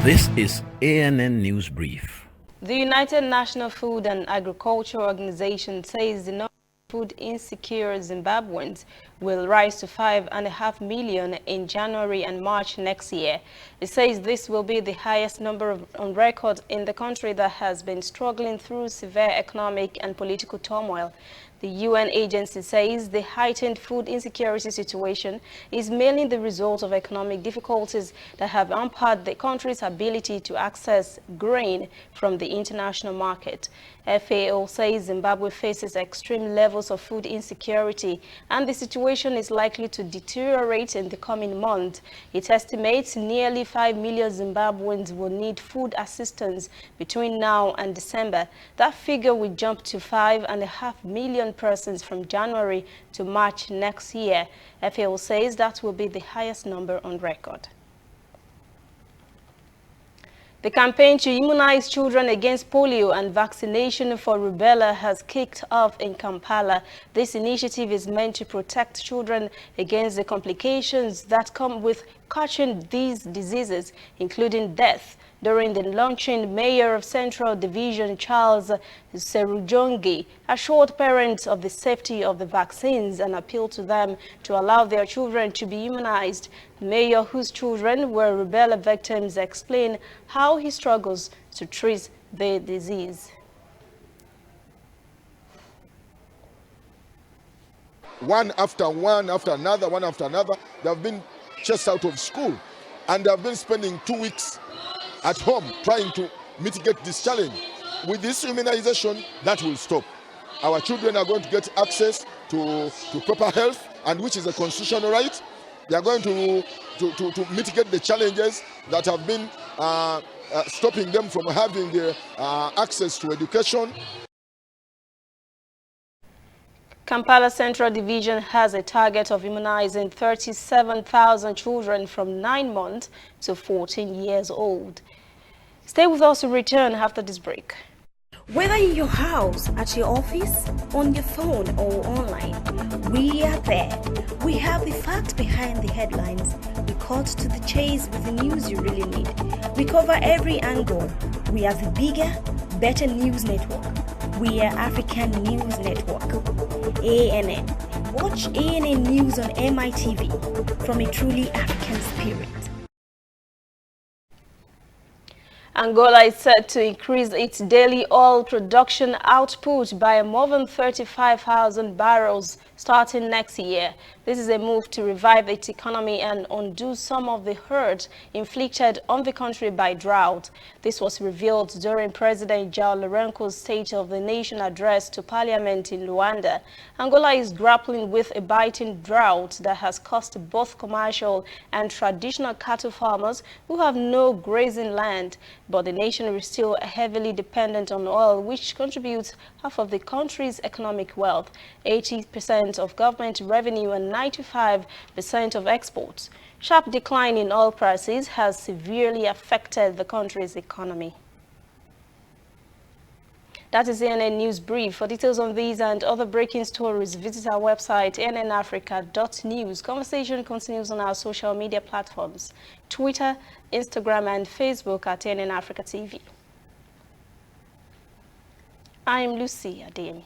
This is ANN News Brief. The United National Food and Agriculture Organization says the number of food insecure Zimbabweans will rise to 5.5 million in January and March next year. It says this will be the highest number on record in the country that has been struggling through severe economic and political turmoil. The UN agency says the heightened food insecurity situation is mainly the result of economic difficulties that have hampered the country's ability to access grain from the international market. FAO says Zimbabwe faces extreme levels of food insecurity and the situation is likely to deteriorate in the coming months. It estimates nearly 5 million Zimbabweans will need food assistance between now and December. That figure will jump to 5.5 million persons from January to March next year. FAO says that will be the highest number on record. The campaign to immunize children against polio and vaccination for rubella has kicked off in Kampala. This initiative is meant to protect children against the complications that come with catching these diseases, including death. During the launching, Mayor of Central Division Charles Serujongi assured parents of the safety of the vaccines and appealed to them to allow their children to be immunized. The mayor, whose children were rubella victims, explained how he struggles to treat the disease. One after another, they have been chased out of school and they have been spending 2 weeks at home trying to mitigate this challenge. With this immunization, that will stop. Our children are going to get access to proper health, and which is a constitutional right. They are going to mitigate the challenges that have been stopping them from having access to education. Kampala Central Division has a target of immunizing 37,000 children from 9 months to 14 years old. Stay with us to return after this break. Whether in your house, at your office, on your phone or online, we are there. We have the facts behind the headlines. We cut to the chase with the news you really need. We cover every angle. We are the bigger, better news network. We are African News Network. ANN. Watch ANN News on MITV from a truly African spirit. Angola is set to increase its daily oil production output by more than 35,000 barrels starting next year. This is a move to revive its economy and undo some of the hurt inflicted on the country by drought. This was revealed during President João Lourenço's State of the Nation address to Parliament in Luanda. Angola is grappling with a biting drought that has cost both commercial and traditional cattle farmers who have no grazing land. But the nation is still heavily dependent on oil, which contributes half of the country's economic wealth, 80% of government revenue and 95% of exports. Sharp decline in oil prices has severely affected the country's economy. That is ANN News Brief. For details on these and other breaking stories, visit our website, annafrica.news. Conversation continues on our social media platforms, Twitter, Instagram, and Facebook at ANN Africa TV. I'm Lucy Ademi.